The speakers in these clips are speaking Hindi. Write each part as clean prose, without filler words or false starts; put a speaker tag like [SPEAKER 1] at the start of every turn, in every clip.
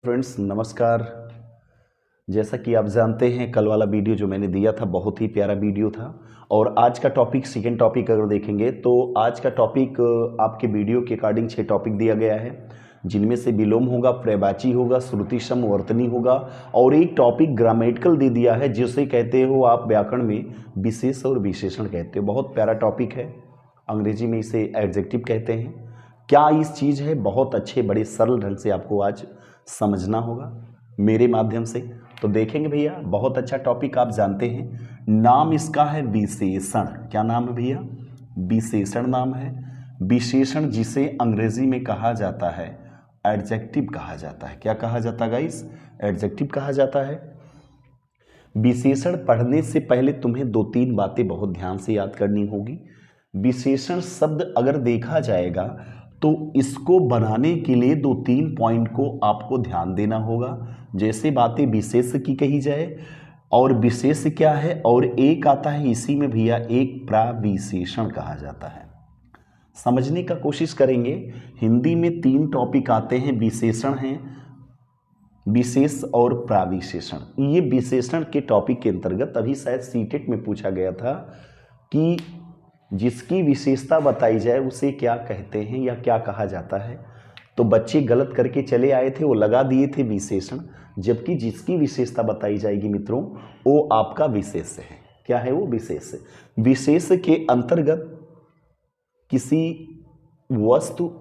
[SPEAKER 1] फ्रेंड्स नमस्कार। जैसा कि आप जानते हैं कल वाला वीडियो जो मैंने दिया था बहुत ही प्यारा वीडियो था और आज का टॉपिक सेकेंड टॉपिक अगर देखेंगे तो आज का टॉपिक आपके वीडियो के अकॉर्डिंग 6 टॉपिक दिया गया है, जिनमें से विलोम होगा, पर्यायवाची होगा, श्रुति सम वर्तनी होगा और एक टॉपिक ग्रामेटिकल दे दिया है जिसे कहते हो आप व्याकरण में विशेष और विशेषण कहते हो। बहुत प्यारा टॉपिक है, अंग्रेजी में इसे एडजेक्टिव कहते हैं। क्या इस चीज़ है, बहुत अच्छे बड़े सरल ढंग से आपको आज समझना होगा मेरे माध्यम से। तो देखेंगे भैया, बहुत अच्छा टॉपिक आप जानते हैं। नाम इसका है विशेषण। क्या नाम है भैया? विशेषण नाम है। विशेषण जिसे अंग्रेजी में कहा जाता है एडजेक्टिव कहा जाता है। क्या कहा जाता है गाइस? एडजेक्टिव कहा जाता है। विशेषण पढ़ने से पहले तुम्हें 2-3 बातें बहुत ध्यान से याद करनी होगी। विशेषण शब्द अगर देखा जाएगा तो इसको बनाने के लिए 2-3 पॉइंट को आपको ध्यान देना होगा। जैसे बातें विशेष की कही जाए और विशेष क्या है, और एक आता है इसी में भैया एक प्राविशेषण कहा जाता है। समझने का कोशिश करेंगे। हिंदी में 3 टॉपिक आते हैं, विशेषण हैं, विशेष और प्राविशेषण। ये विशेषण के टॉपिक के अंतर्गत अभी शायद सीटेट में पूछा गया था कि जिसकी विशेषता बताई जाए उसे क्या कहते हैं या क्या कहा जाता है। तो बच्चे गलत करके चले आए थे, वो लगा दिए थे विशेषण, जबकि जिसकी विशेषता बताई जाएगी मित्रों वो आपका विशेष है। क्या है वो? विशेष। विशेष के अंतर्गत किसी वस्तु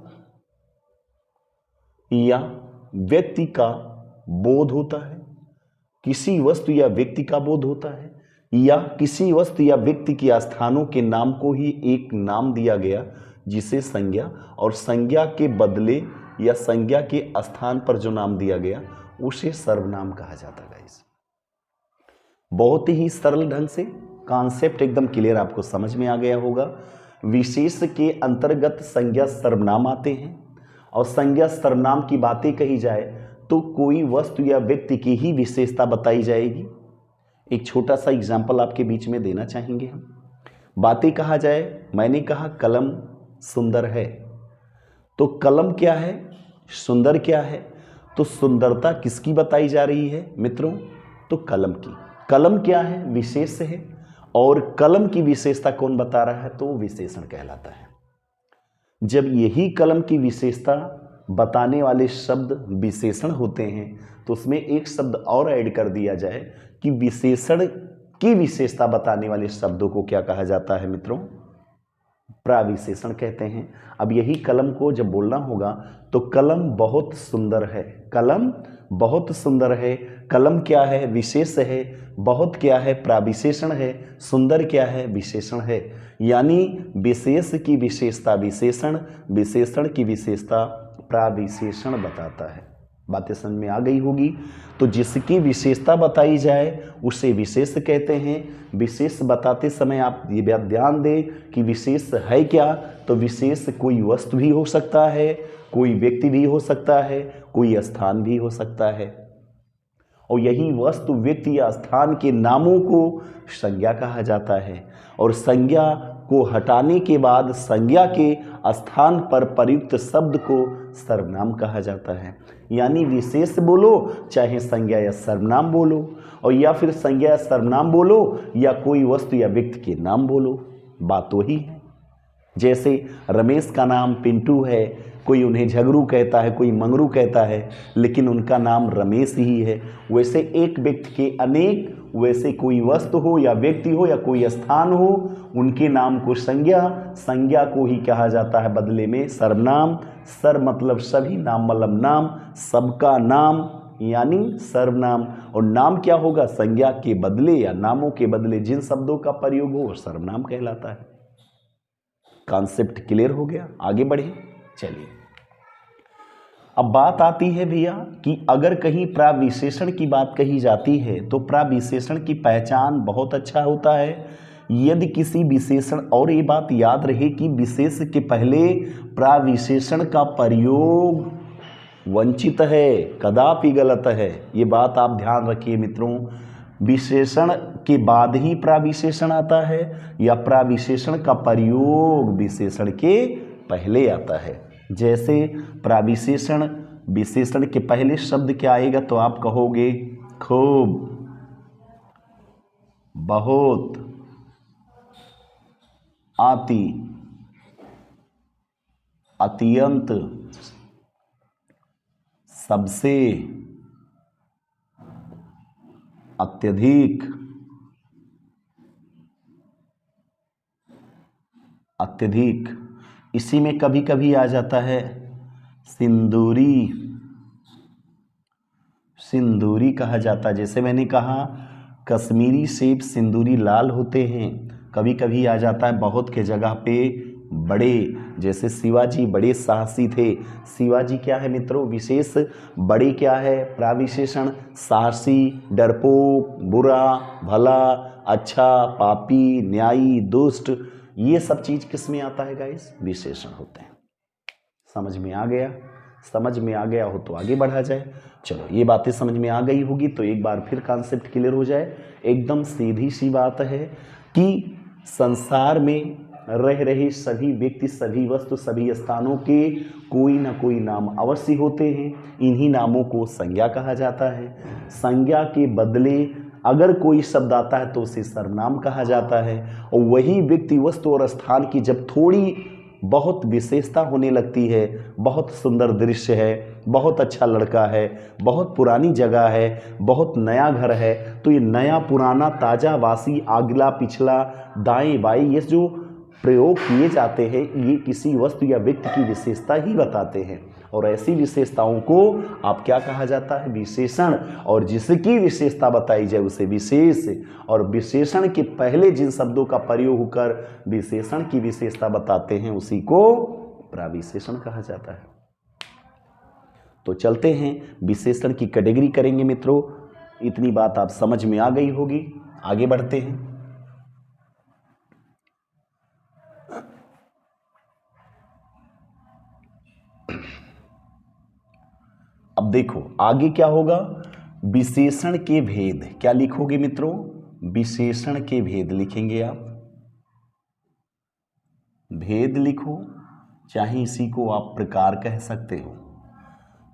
[SPEAKER 1] या व्यक्ति का बोध होता है, किसी वस्तु या व्यक्ति का बोध होता है, या किसी वस्तु या व्यक्ति के स्थानों के नाम को ही एक नाम दिया गया जिसे संज्ञा, और संज्ञा के बदले या संज्ञा के स्थान पर जो नाम दिया गया उसे सर्वनाम कहा जाता है। गाइस बहुत ही सरल ढंग से कॉन्सेप्ट एकदम क्लियर आपको समझ में आ गया होगा। विशेष के अंतर्गत संज्ञा सर्वनाम आते हैं और संज्ञा सर्वनाम की बातें कही जाए तो कोई वस्तु या व्यक्ति की ही विशेषता बताई जाएगी। एक छोटा सा एग्जाम्पल आपके बीच में देना चाहेंगे हम। बातें कहा जाए, मैंने कहा कलम सुंदर है, तो कलम क्या है, सुंदर क्या है? तो सुंदरता किसकी बताई जा रही है मित्रों? तो कलम की। कलम क्या है? विशेष है, और कलम की विशेषता कौन बता रहा है? तो वो विशेषण कहलाता है। जब यही कलम की विशेषता बताने वाले शब्द विशेषण होते हैं तो उसमें एक शब्द और ऐड कर दिया जाए कि विशेषण की विशेषता बताने वाले शब्दों को क्या कहा जाता है मित्रों? प्राविशेषण कहते हैं। अब यही कलम को जब बोलना होगा तो कलम बहुत सुंदर है। कलम बहुत सुंदर है। कलम क्या है? विशेष है। बहुत क्या है? प्राविशेषण है। सुंदर क्या है? विशेषण है। यानी विशेष की विशेषता विशेषण, विशेषण की विशेषता प्राविशेषण बताता है। बातें समझ में आ गई होगी। तो जिसकी विशेषता बताई जाए उसे विशेष कहते हैं। विशेष बताते समय आप ये बात ध्यान दें कि विशेष है क्या? तो विशेष कोई वस्तु भी हो सकता है, कोई व्यक्ति भी हो सकता है, कोई स्थान भी हो सकता है, और यही वस्तु व्यक्ति या स्थान के नामों को संज्ञा कहा जाता है, और संज्ञा को हटाने के बाद संज्ञा के स्थान पर प्रयुक्त शब्द को सर्वनाम कहा जाता है। यानी विशेष बोलो चाहे संज्ञा या सर्वनाम बोलो, और या फिर संज्ञा या सर्वनाम बोलो या कोई वस्तु या व्यक्ति के नाम बोलो, बात वही है। जैसे रमेश का नाम पिंटू है, कोई उन्हें झगरू कहता है, कोई मंगरू कहता है, लेकिन उनका नाम रमेश ही है। वैसे एक व्यक्ति के अनेक, वैसे कोई वस्तु हो या व्यक्ति हो या कोई स्थान हो, उनके नाम को संज्ञा, संज्ञा को ही कहा जाता है बदले में सर्वनाम। सर मतलब सभी, नाम मतलब नाम, सबका नाम यानी सर्वनाम। और नाम क्या होगा? संज्ञा के बदले या नामों के बदले जिन शब्दों का प्रयोग हो वो सर्वनाम कहलाता है। कॉन्सेप्ट क्लियर हो गया? आगे बढ़े चलिए। अब बात आती है भैया कि अगर कहीं प्राविशेषण की बात कही जाती है तो प्राविशेषण की पहचान बहुत अच्छा होता है यदि किसी विशेषण, और ये बात याद रहे कि विशेष के पहले प्राविशेषण का प्रयोग वंचित है, कदापि गलत है। ये बात आप ध्यान रखिए मित्रों। विशेषण के बाद ही प्राविशेषण आता है या प्राविशेषण का प्रयोग विशेषण के पहले आता है। जैसे प्राविशेषण विशेषण के पहले शब्द क्या आएगा तो आप कहोगे खूब, बहुत, अति, अत्यंत, सबसे, अत्यधिक, अत्यधिक। इसी में कभी कभी आ जाता है सिंदूरी, सिंदूरी कहा जाता है। जैसे मैंने कहा कश्मीरी सेब सिंदूरी लाल होते हैं। कभी कभी आ जाता है बहुत के जगह पे बड़े, जैसे शिवाजी बड़े साहसी थे। शिवाजी क्या है मित्रों विशेष, बड़े क्या है प्राविशेषण, साहसी, डरपोक, बुरा, भला, अच्छा, पापी, न्यायी, दुष्ट, ये सब चीज किस में आता है गाइस, विशेषण होते हैं। समझ में आ गया? समझ में आ गया हो तो आगे बढ़ा जाए। चलो ये बातें समझ में आ गई होगी तो एक बार फिर कॉन्सेप्ट क्लियर हो जाए। एकदम सीधी सी बात है कि संसार में रह रहे सभी व्यक्ति, सभी वस्तु, सभी स्थानों के कोई ना कोई नाम अवश्य होते हैं। इन्हीं नामों को संज्ञा कहा जाता है। संज्ञा के बदले अगर कोई शब्द आता है तो उसे सर्वनाम कहा जाता है। और वही व्यक्ति, वस्तु और स्थान की जब थोड़ी बहुत विशेषता होने लगती है, बहुत सुंदर दृश्य है, बहुत अच्छा लड़का है, बहुत पुरानी जगह है, बहुत नया घर है, तो ये नया पुराना ताजा वासी अगला पिछला दाएं बाएं ये जो प्रयोग किए जाते हैं ये किसी वस्तु या व्यक्ति की विशेषता ही बताते हैं। और ऐसी विशेषताओं को आप क्या कहा जाता है, विशेषण। और जिसकी विशेषता बताई जाए उसे विशेष, और विशेषण के पहले जिन शब्दों का प्रयोग होकर विशेषण की विशेषता बताते हैं उसी को प्राविशेषण कहा जाता है। तो चलते हैं विशेषण की कैटेगरी करेंगे मित्रों। इतनी बात आप समझ में आ गई होगी, आगे बढ़ते हैं। अब देखो आगे क्या होगा, विशेषण के भेद। क्या लिखोगे मित्रों, विशेषण के भेद लिखेंगे आप, भेद लिखो, चाहे इसी को आप प्रकार कह सकते हो।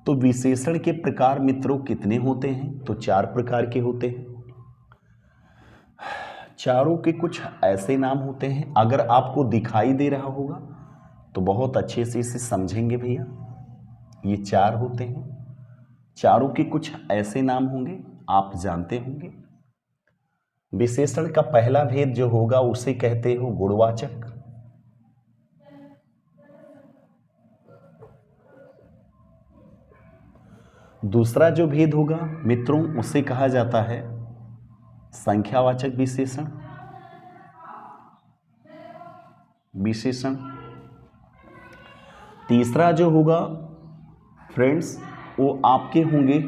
[SPEAKER 1] तो विशेषण के प्रकार मित्रों कितने होते हैं, तो 4 प्रकार के होते हैं। चारों के कुछ ऐसे नाम होते हैं, अगर आपको दिखाई दे रहा होगा तो बहुत अच्छे से इसे समझेंगे भैया। ये 4 होते हैं, चारों के कुछ ऐसे नाम होंगे आप जानते होंगे। विशेषण का पहला भेद जो होगा उसे कहते हो गुणवाचक। दूसरा जो भेद होगा मित्रों उसे कहा जाता है संख्यावाचक विशेषण। विशेषण तीसरा जो होगा फ्रेंड्स वो आपके होंगे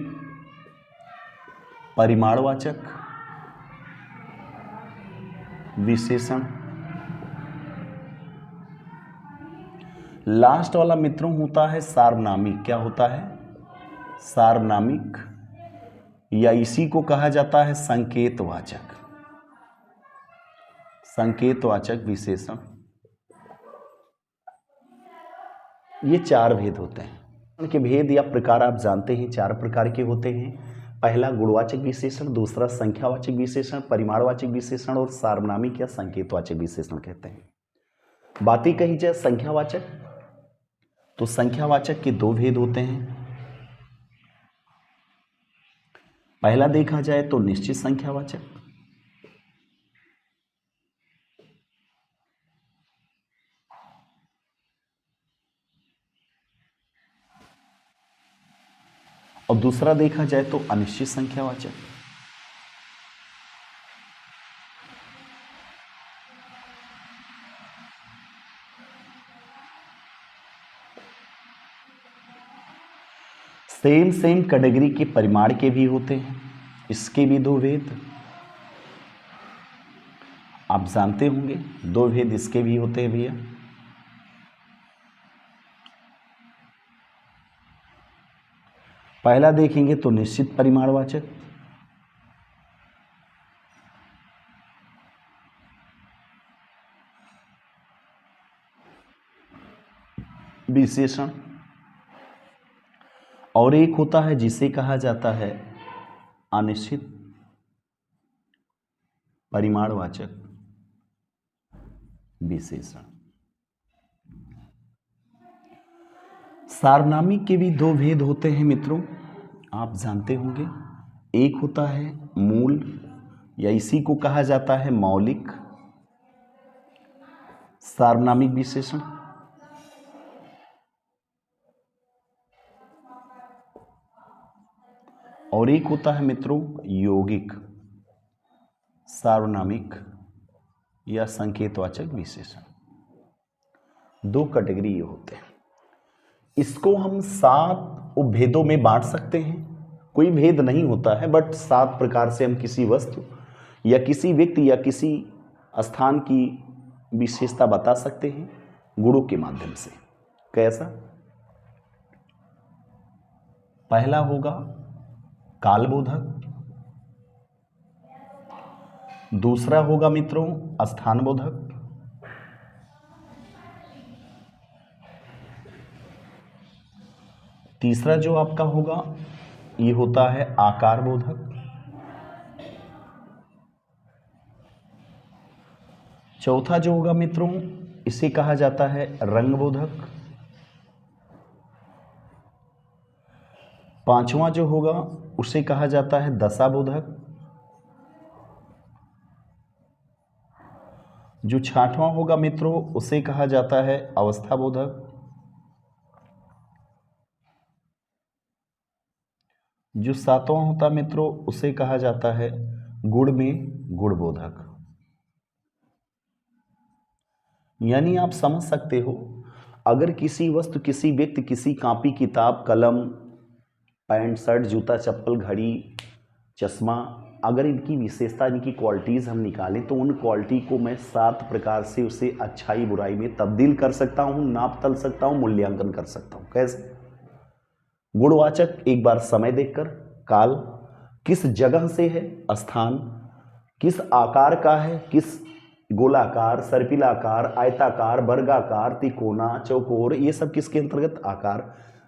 [SPEAKER 1] परिमाणवाचक विशेषण। लास्ट वाला मित्रों होता है सार्वनामिक। क्या होता है, सार्वनामिक, या इसी को कहा जाता है संकेतवाचक, संकेतवाचक विशेषण। ये 4 भेद होते हैं। उनके भेद या प्रकार आप जानते हैं 4 प्रकार के होते हैं। पहला गुणवाचक विशेषण, दूसरा संख्यावाचक विशेषण, परिमाणवाचक विशेषण और सार्वनामिक या संकेतवाचक विशेषण कहते हैं। बातें कही जाए संख्यावाचक, तो संख्यावाचक के 2 भेद होते हैं। पहला देखा जाए तो निश्चित संख्यावाचक, और दूसरा देखा जाए तो अनिश्चित संख्यावाचक। सेम कैटेगरी के परिमाण के भी होते हैं, इसके भी 2 भेद आप जानते होंगे। 2 भेद इसके भी होते हैं भैया। पहला देखेंगे तो निश्चित परिमाणवाचक, विशेषण, और एक होता है जिसे कहा जाता है अनिश्चित परिमाणवाचक विशेषण। सार्वनामिक के भी दो भेद होते हैं मित्रों, आप जानते होंगे। एक होता है मूल या इसी को कहा जाता है मौलिक सार्वनामिक विशेषण, और एक होता है मित्रों यौगिक सार्वनामिक या संकेतवाचक विशेषण। दो कैटेगरी ये होते हैं। इसको हम 7 उपभेदों में बांट सकते हैं। कोई भेद नहीं होता है, बट 7 प्रकार से हम किसी वस्तु या किसी व्यक्ति या किसी स्थान की विशेषता बता सकते हैं गुणों के माध्यम से। कैसा? पहला होगा कालबोधक, दूसरा होगा मित्रों स्थानबोधक, तीसरा जो आपका होगा ये होता है आकार बोधक, चौथा जो होगा मित्रों इसे कहा जाता है रंग बोधक, पांचवा जो होगा उसे कहा जाता है दशा बोधक, जो छठवां होगा मित्रों उसे कहा जाता है अवस्था बोधक, जो सातवां होता मित्रों उसे कहा जाता है गुण में गुणबोधक। यानी आप समझ सकते हो, अगर किसी वस्तु, किसी व्यक्ति, किसी कॉपी, किताब, कलम, पैंट, शर्ट, जूता, चप्पल, घड़ी, चश्मा, अगर इनकी विशेषता, इनकी क्वालिटीज़ हम निकालें तो उन क्वालिटी को मैं 7 प्रकार से उसे अच्छाई बुराई में तब्दील कर सकता हूँ, नाप तल सकता हूँ, मूल्यांकन कर सकता हूँ। कैसे? गुणवाचक एक बार समय देखकर, काल किस जगह से है, स्थान किस आकार का है, किस गोलाकार, सर्पिलाकार, आयताकार, वर्गाकार, तिकोना, चौकोर, ये सब किसके अंतर्गत? आकार।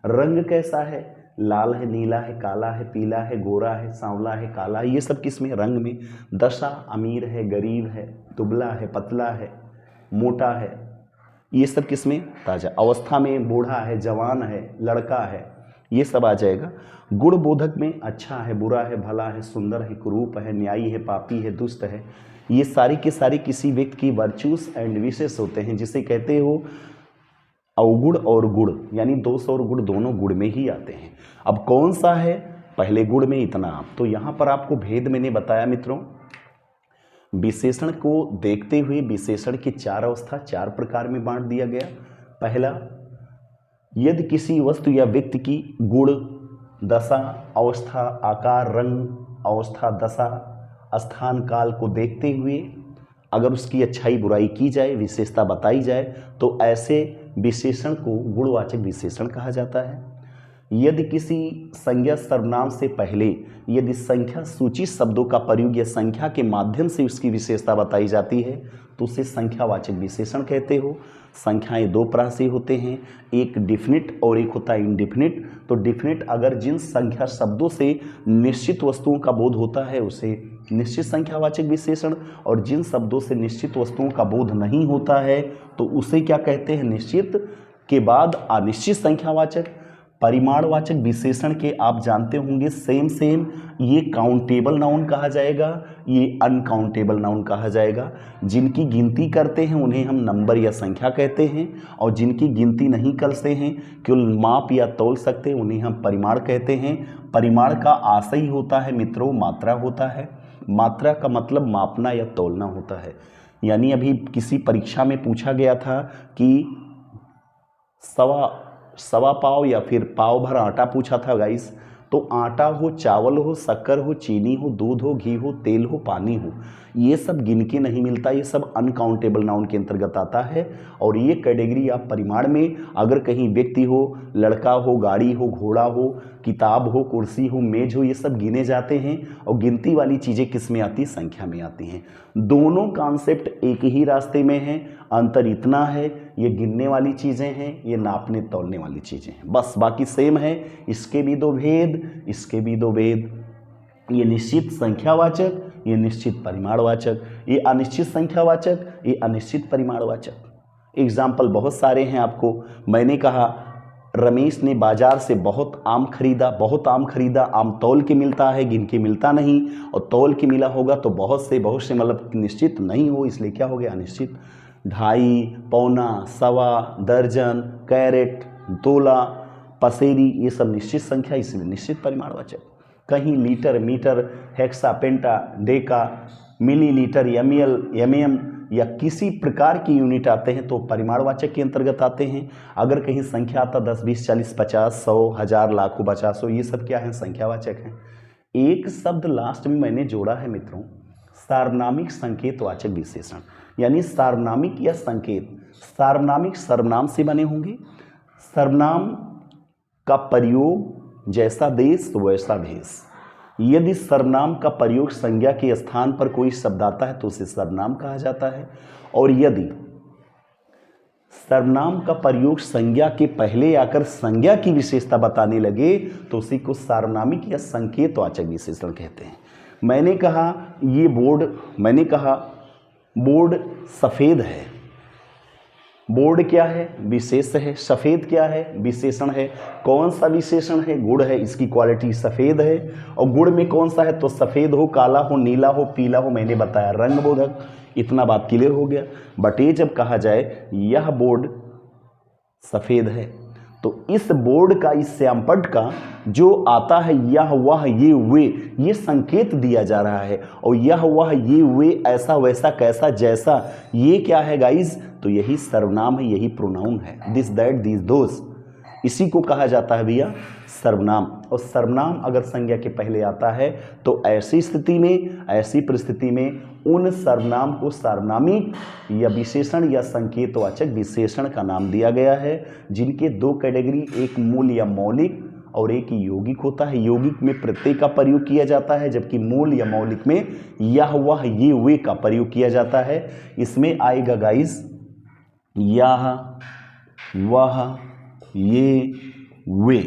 [SPEAKER 1] रंग कैसा है, लाल है, नीला है, काला है, पीला है, गोरा है, सांवला है, काला, ये सब किस में? रंग में। दशा अमीर है, गरीब है, दुबला है, पतला है, मोटा है, ये सब किस में? ताजा। अवस्था में बूढ़ा है, जवान है, लड़का है, ये सब आ जाएगा। गुण बोधक में अच्छा है, बुरा है, भला है, सुंदर है, कुरूप है, न्यायी है, पापी है, दुष्ट है, ये सारी के सारी किसी व्यक्ति की वर्चूस एंड विशेष होते हैं, जिसे कहते हो अवगुण और गुण, यानी दोष और गुण दोनों गुण में ही आते हैं। अब कौन सा है? पहले गुण में इतना। तो यहाँ पर आपको भेद मैंने बताया मित्रों। विशेषण को देखते हुए विशेषण की 4 अवस्था 4 प्रकार में बांट दिया गया। पहला, यदि किसी वस्तु या व्यक्ति की गुण, दशा, अवस्था, आकार, रंग, अवस्था, दशा, स्थान, काल को देखते हुए अगर उसकी अच्छाई बुराई की जाए, विशेषता बताई जाए, तो ऐसे विशेषण को गुणवाचक विशेषण कहा जाता है। यदि किसी संज्ञा सर्वनाम से पहले यदि संख्या सूची शब्दों का प्रयोग या संख्या के माध्यम से उसकी विशेषता बताई जाती है तो उसे संख्यावाचक विशेषण कहते हो। संख्याएं 2 प्रकार से होते हैं, एक डिफिनिट और एक होता है इनडिफिनिट। तो डिफिनिट अगर जिन संख्या शब्दों से निश्चित वस्तुओं का बोध होता है उसे निश्चित संख्यावाचक विशेषण, और जिन शब्दों से निश्चित वस्तुओं का बोध नहीं होता है तो उसे क्या कहते हैं? निश्चित के बाद अनिश्चित संख्यावाचक। परिमाणवाचक विशेषण के आप जानते होंगे सेम ये काउंटेबल नाउन कहा जाएगा, ये अनकाउंटेबल नाउन कहा जाएगा। जिनकी गिनती करते हैं उन्हें हम नंबर या संख्या कहते हैं, और जिनकी गिनती नहीं करते हैं, केवल माप या तौल सकते हैं, उन्हें हम परिमाण कहते हैं। परिमाण का आशय होता है मित्रों मात्रा होता है। मात्रा का मतलब मापना या तौलना होता है। यानी अभी किसी परीक्षा में पूछा गया था कि सवा पाव या फिर पाव भर आटा पूछा था गाइस। तो आटा हो, चावल हो, शक्कर हो, चीनी हो, दूध हो, घी हो, तेल हो, पानी हो, ये सब गिन के नहीं मिलता, ये सब अनकाउंटेबल नाउन के अंतर्गत आता है। और ये कैटेगरी आप परिमाण में अगर कहीं व्यक्ति हो, लड़का हो, गाड़ी हो, घोड़ा हो, किताब हो, कुर्सी हो, मेज हो, ये सब गिने जाते हैं। और गिनती वाली चीज़ें किस में आती? संख्या में आती हैं। दोनों कॉन्सेप्ट एक ही रास्ते में हैं। अंतर इतना है, ये गिनने वाली चीज़ें हैं, ये नापने तौलने वाली चीज़ें हैं, बस बाकी सेम है। इसके भी दो भेद, इसके भी दो भेद। ये निश्चित संख्यावाचक, ये निश्चित परिमाणवाचक, ये अनिश्चित संख्यावाचक, ये अनिश्चित परिमाणवाचक। एग्जाम्पल बहुत सारे हैं आपको। मैंने कहा रमेश ने बाजार से बहुत आम खरीदा, बहुत आम खरीदा। आम तौल के मिलता है, गिन के मिलता नहीं, और तौल के मिला होगा तो बहुत से मतलब निश्चित नहीं हो, इसलिए क्या हो गया अनिश्चित। ढाई, पौना, सवा, दर्जन, कैरेट, तोला, पसेरी, ये सब निश्चित संख्या, इसलिए निश्चित परिमाणवाचक। कहीं लीटर, मीटर, हेक्सा, पेंटा, डेका, मिलीलीटर, एमएल, एमएम या किसी प्रकार की यूनिट आते हैं तो परिमाणवाचक के अंतर्गत आते हैं। अगर कहीं संख्या आता 10, 20, 40, 50, 100, 1000, लाखों, 50, ये सब क्या है, संख्यावाचक हैं। एक शब्द लास्ट में मैंने जोड़ा है मित्रों, सार्वनामिक संकेतवाचक विशेषण, यानी सार्वनामिक या संकेत। सार्वनामिक सर्वनाम से बने होंगे। सर्वनाम का प्रयोग जैसा देश वैसा भेष। यदि सर्वनाम का प्रयोग संज्ञा के स्थान पर कोई शब्द आता है तो उसे सर्वनाम कहा जाता है, और यदि सर्वनाम का प्रयोग संज्ञा के पहले आकर संज्ञा की विशेषता बताने लगे तो उसी को सार्वनामिक या संकेतवाचक विशेषण कहते हैं। मैंने कहा ये बोर्ड, मैंने कहा बोर्ड सफ़ेद है। बोर्ड क्या है, विशेष है। सफ़ेद क्या है, विशेषण है। कौन सा विशेषण है, गुड़ है, इसकी क्वालिटी सफ़ेद है। और गुड़ में कौन सा है, तो सफ़ेद हो, काला हो, नीला हो, पीला हो, मैंने बताया रंग बोधक। इतना बात क्लियर हो गया। बट ये जब कहा जाए यह बोर्ड सफ़ेद है तो इस बोर्ड का, इस श्यामपट्ट का जो आता है यह वह ये वे, ये संकेत दिया जा रहा है। और यह वह ये वे, ऐसा वैसा कैसा जैसा, ये क्या है गाइज, तो यही सर्वनाम है, यही प्रोनाउन है। दिस दैट दिस दोस, इसी को कहा जाता है भैया सर्वनाम। और सर्वनाम अगर संज्ञा के पहले आता है तो ऐसी स्थिति में, ऐसी परिस्थिति में उन सर्वनाम को सार्वनामिक या विशेषण या संकेतवाचक विशेषण का नाम दिया गया है, जिनके दो कैटेगरी, एक मूल या मौलिक और एक यौगिक होता है। यौगिक में प्रत्यय का प्रयोग किया जाता है, जबकि मूल या मौलिक में यह वह ये वे का प्रयोग किया जाता है। इसमें आएगा गाइस यह वह ये वे,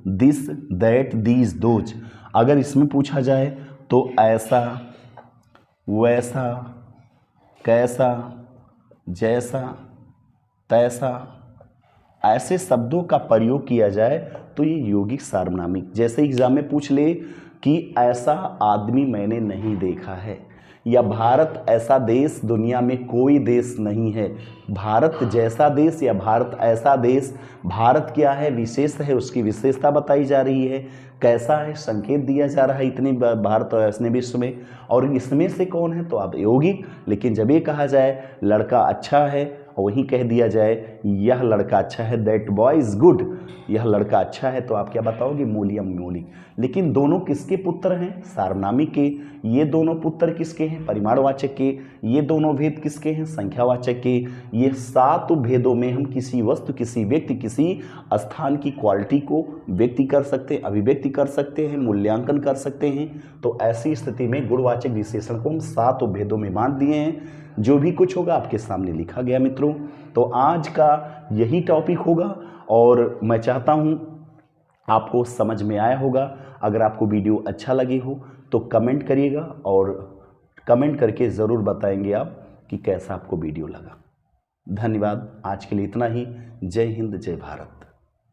[SPEAKER 1] दिस दैट दीज दोज। अगर इसमें पूछा जाए तो ऐसा वैसा कैसा जैसा तैसा, ऐसे शब्दों का प्रयोग किया जाए तो ये यौगिक सार्वनामिक। जैसे एग्जाम में पूछ ले कि ऐसा आदमी मैंने नहीं देखा है, या भारत ऐसा देश दुनिया में कोई देश नहीं है। भारत जैसा देश या भारत ऐसा देश, भारत क्या है, विशेष है, उसकी विशेषता बताई जा रही है। कैसा है, संकेत दिया जा रहा है इतने भारत और ऐसने विश्व में। और इसमें से कौन है, तो आप यौगिक। लेकिन जब ये कहा जाए लड़का अच्छा है और वहीं कह दिया जाए यह लड़का अच्छा है, दैट बॉय इज गुड, यह लड़का अच्छा है, तो आप क्या बताओगे, मूल या मौलिक। लेकिन दोनों किसके पुत्र हैं, सार्वनामिक के। ये दोनों पुत्र किसके हैं, परिमाणवाचक के। ये दोनों भेद किसके हैं, संख्यावाचक के। ये 7 भेदों में हम किसी वस्तु, किसी व्यक्ति, किसी स्थान की क्वालिटी को व्यक्ति कर सकते हैं, अभिव्यक्ति कर सकते हैं, मूल्यांकन कर सकते हैं। तो ऐसी स्थिति में गुणवाचक विशेषण को हम 7 भेदों में बांट दिए हैं। जो भी कुछ होगा आपके सामने लिखा गया मित्रों। तो आज का यही टॉपिक होगा और मैं चाहता हूं आपको समझ में आया होगा। अगर आपको वीडियो अच्छा लगे हो तो कमेंट करिएगा, और कमेंट करके ज़रूर बताएंगे आप कि कैसा आपको वीडियो लगा। धन्यवाद। आज के लिए इतना ही। जय हिंद, जय भारत।